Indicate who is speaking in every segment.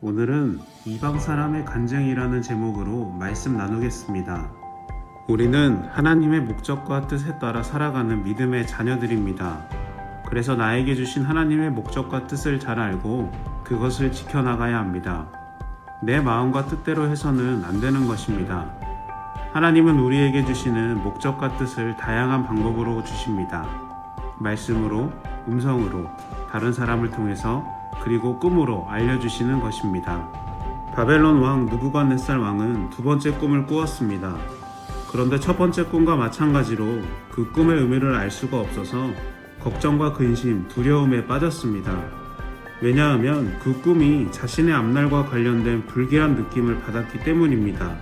Speaker 1: 오늘은 이방 사람의 간증이라는 제목으로 말씀 나누겠습니다. 우리는 하나님의 목적과 뜻에 따라 살아가는 믿음의 자녀들입니다. 그래서 나에게 주신 하나님의 목적과 뜻을 잘 알고 그것을 지켜나가야 합니다. 내 마음과 뜻대로 해서는 안 되는 것입니다. 하나님은 우리에게 주시는 목적과 뜻을 다양한 방법으로 주십니다. 말씀으로, 음성으로, 다른 사람을 통해서, 그리고 꿈으로 알려주시는 것입니다. 바벨론 왕 느부갓네살 왕은 두 번째 꿈을 꾸었습니다. 그런데 첫 번째 꿈과 마찬가지로 그 꿈의 의미를 알 수가 없어서 걱정과 근심, 두려움에 빠졌습니다. 왜냐하면 그 꿈이 자신의 앞날과 관련된 불길한 느낌을 받았기 때문입니다.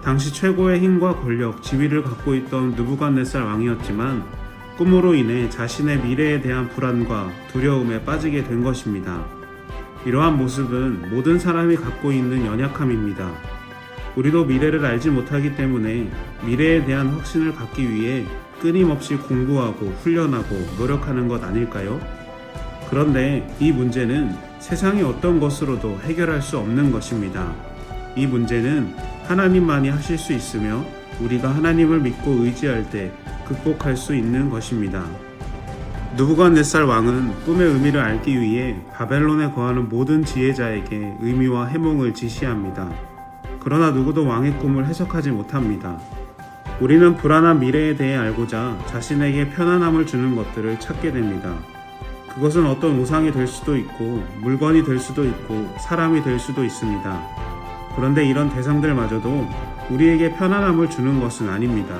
Speaker 1: 당시 최고의 힘과 권력, 지위를 갖고 있던 느부갓네살 왕이었지만 꿈으로 인해 자신의 미래에 대한 불안과 두려움에 빠지게 된 것입니다. 이러한 모습은 모든 사람이 갖고 있는 연약함입니다. 우리도 미래를 알지 못하기 때문에 미래에 대한 확신을 갖기 위해 끊임없이 공부하고 훈련하고 노력하는 것 아닐까요? 그런데 이 문제는 세상의 어떤 것으로도 해결할 수 없는 것입니다. 이 문제는 하나님만이 하실 수 있으며 우리가 하나님을 믿고 의지할 때 극복할 수 있는 것입니다. 느부갓네살 왕은 꿈의 의미를 알기 위해 바벨론에 거하는 모든 지혜자에게 의미와 해몽을 지시합니다. 그러나 누구도 왕의 꿈을 해석하지 못합니다. 우리는 불안한 미래에 대해 알고자 자신에게 편안함을 주는 것들을 찾게 됩니다. 그것은 어떤 우상이 될 수도 있고 물건이 될 수도 있고 사람이 될 수도 있습니다. 그런데 이런 대상들마저도 우리에게 편안함을 주는 것은 아닙니다.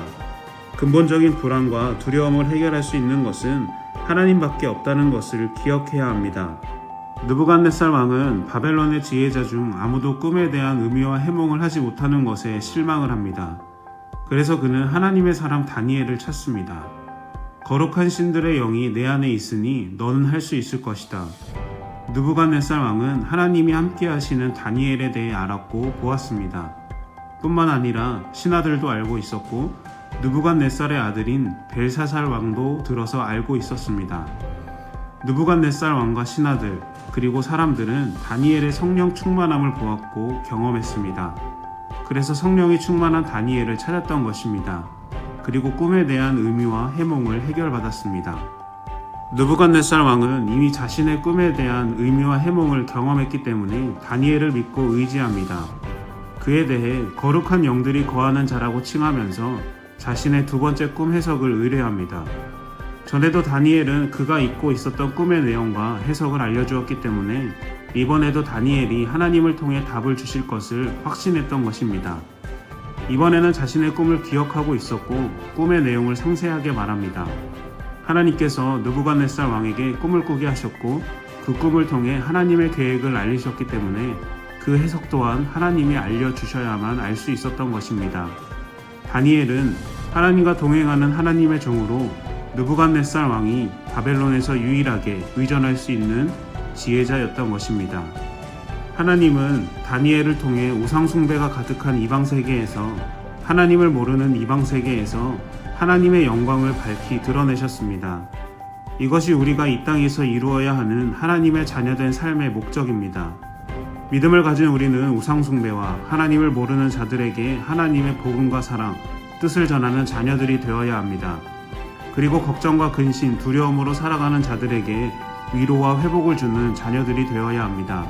Speaker 1: 근본적인 불안과 두려움을 해결할 수 있는 것은 하나님밖에 없다는 것을 기억해야 합니다. 느부갓네살 왕은 바벨론의 지혜자 중 아무도 꿈에 대한 의미와 해몽을 하지 못하는 것에 실망을 합니다. 그래서 그는 하나님의 사람 다니엘을 찾습니다. 거룩한 신들의 영이 내 안에 있으니 너는 할 수 있을 것이다. 느부갓네살 왕은 하나님이 함께 하시는 다니엘에 대해 알았고 보았습니다. 뿐만 아니라 신하들도 알고 있었고 느부갓네살의 아들인 벨사살 왕도 들어서 알고 있었습니다. 느부갓네살 왕과 신하들 그리고 사람들은 다니엘의 성령 충만함을 보았고 경험했습니다. 그래서 성령이 충만한 다니엘을 찾았던 것입니다. 그리고 꿈에 대한 의미와 해몽을 해결받았습니다. 느부갓네살 왕은 이미 자신의 꿈에 대한 의미와 해몽을 경험했기 때문에 다니엘을 믿고 의지합니다. 그에 대해 거룩한 영들이 거하는 자라고 칭하면서 자신의 두 번째 꿈 해석을 의뢰합니다. 전에도 다니엘은 그가 잊고 있었던 꿈의 내용과 해석을 알려주었기 때문에 이번에도 다니엘이 하나님을 통해 답을 주실 것을 확신했던 것입니다. 이번에는 자신의 꿈을 기억하고 있었고 꿈의 내용을 상세하게 말합니다. 하나님께서 느부갓네살 왕에게 꿈을 꾸게 하셨고 그 꿈을 통해 하나님의 계획을 알리셨기 때문에 그 해석 또한 하나님이 알려주셔야만 알 수 있었던 것입니다. 다니엘은 하나님과 동행하는 하나님의 종으로 느부갓네살 왕이 바벨론에서 유일하게 의존할 수 있는 지혜자였던 것입니다. 하나님은 다니엘을 통해 우상 숭배가 가득한 이방 세계에서 하나님을 모르는 이방 세계에서 하나님의 영광을 밝히 드러내셨습니다. 이것이 우리가 이 땅에서 이루어야 하는 하나님의 자녀된 삶의 목적입니다. 믿음을 가진 우리는 우상 숭배와 하나님을 모르는 자들에게 하나님의 복음과 사랑, 뜻을 전하는 자녀들이 되어야 합니다. 그리고 걱정과 근심, 두려움으로 살아가는 자들에게 위로와 회복을 주는 자녀들이 되어야 합니다.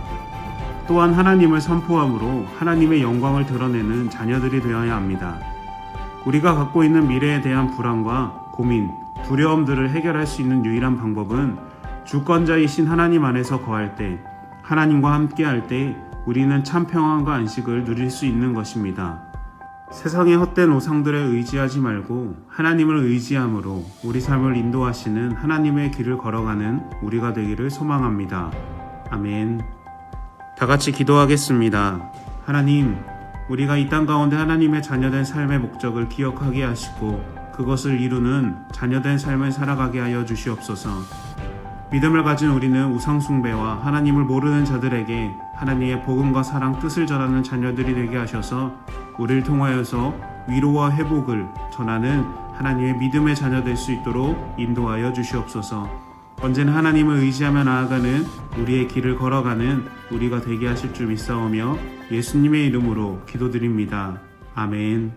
Speaker 1: 또한 하나님을 선포함으로 하나님의 영광을 드러내는 자녀들이 되어야 합니다. 우리가 갖고 있는 미래에 대한 불안과 고민, 두려움들을 해결할 수 있는 유일한 방법은 주권자이신 하나님 안에서 거할 때, 하나님과 함께 할 때 우리는 참 평안과 안식을 누릴 수 있는 것입니다. 세상의 헛된 우상들에 의지하지 말고 하나님을 의지함으로 우리 삶을 인도하시는 하나님의 길을 걸어가는 우리가 되기를 소망합니다. 아멘. 다 같이 기도하겠습니다. 하나님, 우리가 이 땅 가운데 하나님의 자녀된 삶의 목적을 기억하게 하시고 그것을 이루는 자녀된 삶을 살아가게 하여 주시옵소서. 믿음을 가진 우리는 우상 숭배와 하나님을 모르는 자들에게 하나님의 복음과 사랑, 뜻을 전하는 자녀들이 되게 하셔서 우리를 통하여서 위로와 회복을 전하는 하나님의 믿음의 자녀 될 수 있도록 인도하여 주시옵소서. 언제나 하나님을 의지하며 나아가는 우리의 길을 걸어가는 우리가 되게 하실 줄 믿사오며 예수님의 이름으로 기도드립니다. 아멘.